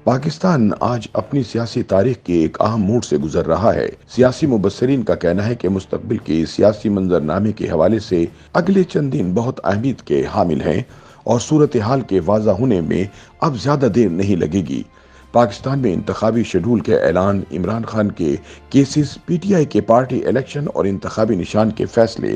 پاکستان آج اپنی سیاسی تاریخ کے ایک اہم موڑ سے گزر رہا ہے۔ سیاسی مبصرین کا کہنا ہے کہ مستقبل کے سیاسی منظرنامے کے حوالے سے اگلے چند دن بہت اہمیت کے حامل ہیں اور صورتحال کے واضح ہونے میں اب زیادہ دیر نہیں لگے گی۔ پاکستان میں انتخابی شیڈول کے اعلان، عمران خان کے کیسز، پی ٹی آئی کے پارٹی الیکشن اور انتخابی نشان کے فیصلے،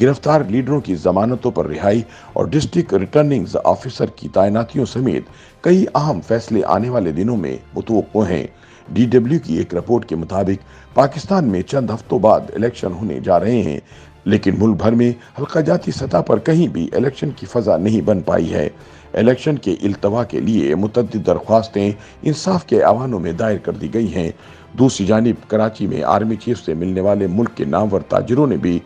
گرفتار لیڈروں کی ضمانتوں پر رہائی اور ڈسٹرکٹ ریٹرننگ آفیسر کی تعیناتیوں سمیت کئی اہم فیصلے آنے والے دنوں میں متوقع ہیں۔ ڈی ڈبلیو کی ایک رپورٹ کے مطابق پاکستان میں چند ہفتوں بعد الیکشن ہونے جا رہے ہیں، لیکن ملک بھر میں حلقہ جاتی سطح پر کہیں بھی الیکشن کی فضا نہیں بن پائی ہے۔ الیکشن کے التوا کے لیے متعدد درخواستیں انصاف کے ایوانوں میں دائر کر دی گئی ہیں۔ دوسری جانب کراچی میں آرمی چیف سے ملنے والے ملک کے نامور تاجروں نے بھی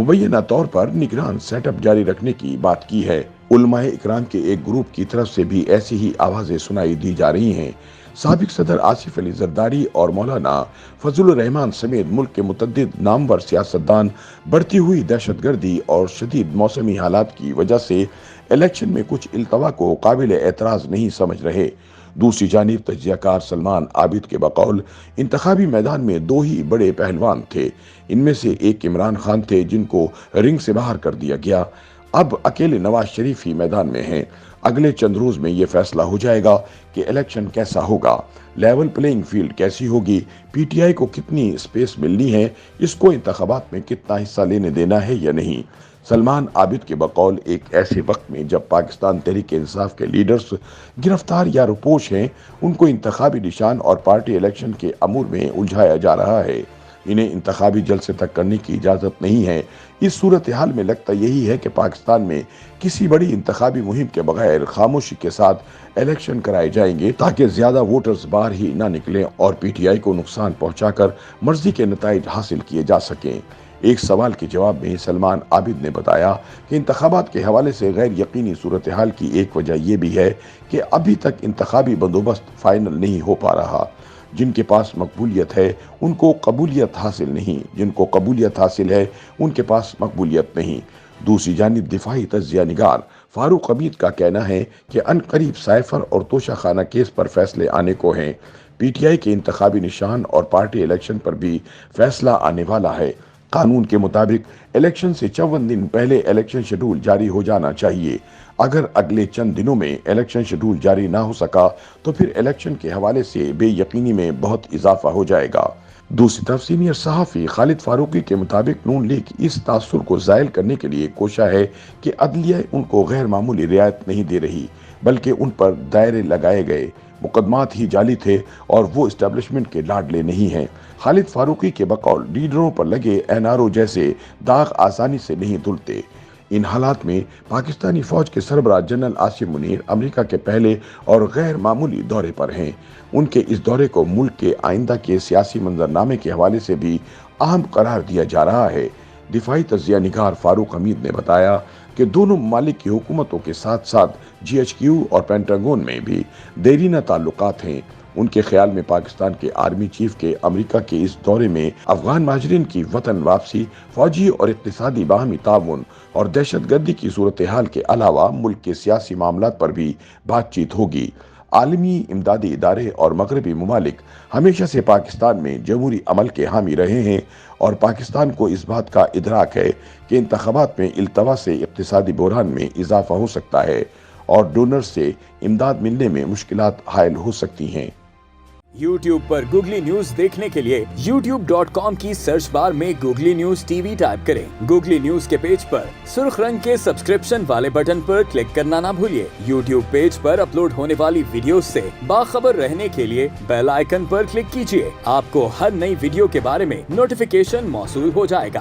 مبینہ طور پر نگران سیٹ اپ جاری رکھنے کی بات کی ہے۔ علماء اکرام کے ایک گروپ کی طرف سے بھی ایسی ہی آوازیں سنائی دی جا رہی ہیں۔ سابق صدر آصف علی زرداری اور مولانا فضل الرحمان سمیت ملک کے متعدد نامور سیاستدان بڑھتی ہوئی دہشت گردی اور شدید موسمی حالات کی وجہ سے الیکشن میں کچھ التوا کو قابل اعتراض نہیں سمجھ رہے۔ دوسری جانب تجزیہ کار سلمان عابد کے بقول انتخابی میدان میں دو ہی بڑے پہلوان تھے، ان میں سے ایک عمران خان تھے جن کو رنگ سے باہر کر دیا گیا۔ اب اکیلے نواز شریف ہی میدان میں ہیں۔ اگلے چند روز میں یہ فیصلہ ہو جائے گا کہ الیکشن کیسا ہوگا، لیول پلینگ فیلڈ کیسی ہوگی، پی ٹی آئی کو کتنی سپیس ملنی ہے، اس کو انتخابات میں کتنا حصہ لینے دینا ہے یا نہیں۔ سلمان عابد کے بقول ایک ایسے وقت میں جب پاکستان تحریک انصاف کے لیڈرز گرفتار یا روپوش ہیں، ان کو انتخابی نشان اور پارٹی الیکشن کے امور میں الجھایا جا رہا ہے۔ انہیں انتخابی جلسے تک کرنے کی اجازت نہیں ہے۔ اس صورتحال میں لگتا یہی ہے کہ پاکستان میں کسی بڑی انتخابی مہم کے بغیر خاموشی کے ساتھ الیکشن کرائے جائیں گے تاکہ زیادہ ووٹرز باہر ہی نہ نکلیں اور پی ٹی آئی کو نقصان پہنچا کر مرضی کے نتائج حاصل کیے جا سکیں۔ ایک سوال کے جواب میں سلمان عابد نے بتایا کہ انتخابات کے حوالے سے غیر یقینی صورتحال کی ایک وجہ یہ بھی ہے کہ ابھی تک انتخابی بندوبست فائنل نہیں ہو پا رہا۔ جن کے پاس مقبولیت ہے ان کو قبولیت حاصل نہیں، جن کو قبولیت حاصل ہے ان کے پاس مقبولیت نہیں۔ دوسری جانب دفاعی تجزیہ نگار فاروق حمید کا کہنا ہے کہ ان قریب سائفر اور توشہ خانہ کیس پر فیصلے آنے کو ہیں۔ پی ٹی آئی کے انتخابی نشان اور پارٹی الیکشن پر بھی فیصلہ آنے والا ہے۔ قانون کے مطابق الیکشن سے 54 دن پہلے الیکشن شیڈول جاری ہو جانا چاہیے۔ اگر اگلے چند دنوں میں الیکشن شیڈول جاری نہ ہو سکا تو پھر الیکشن کے حوالے سے بے یقینی میں بہت اضافہ ہو جائے گا۔ دوسری طرف سینئر صحافی خالد فاروقی کے مطابق نون لیگ اس تاثر کو زائل کرنے کے لیے کوشاں ہے کہ عدلیہ ان کو غیر معمولی رعایت نہیں دے رہی، بلکہ ان پر دائرے لگائے گئے مقدمات ہی جعلی تھے اور وہ اسٹیبلشمنٹ کے لاڈلے نہیں ہیں۔ خالد فاروقی کے بقول لیڈروں پر لگے این آر او جیسے داغ آسانی سے نہیں دھلتے۔ ان حالات میں پاکستانی فوج کے سربراہ جنرل عاصم منیر امریکہ کے پہلے اور غیر معمولی دورے پر ہیں۔ ان کے اس دورے کو ملک کے آئندہ کے سیاسی منظرنامے کے حوالے سے بھی اہم قرار دیا جا رہا ہے۔ دفاعی تجزیہ نگار فاروق حمید نے بتایا کہ دونوں ممالک کی حکومتوں کے ساتھ ساتھ جی ایچ کیو اور پینٹاگون میں بھی دیرینہ تعلقات ہیں۔ ان کے خیال میں پاکستان کے آرمی چیف کے امریکہ کے اس دورے میں افغان مہاجرین کی وطن واپسی، فوجی اور اقتصادی باہمی تعاون اور دہشت گردی کی صورتحال کے علاوہ ملک کے سیاسی معاملات پر بھی بات چیت ہوگی۔ عالمی امدادی ادارے اور مغربی ممالک ہمیشہ سے پاکستان میں جمہوری عمل کے حامی رہے ہیں اور پاکستان کو اس بات کا ادراک ہے کہ انتخابات میں التوا سے اقتصادی بحران میں اضافہ ہو سکتا ہے اور ڈونر سے امداد ملنے میں مشکلات حائل ہو سکتی ہیں۔ YouTube پر گوگلی نیوز دیکھنے کے لیے youtube.com کی سرچ بار میں googly news T V type کریں۔ گوگلی نیوز کے پیج پر سرخ رنگ کے سبسکرپشن والے بٹن پر کلک کرنا نہ بھولیے۔ YouTube پیج پر اپلوڈ ہونے والی ویڈیوز سے باخبر رہنے کے لیے بیل آئیکن پر کلک کیجیے۔ آپ کو ہر نئی ویڈیو کے بارے میں نوٹیفیکیشن موصول ہو جائے گا۔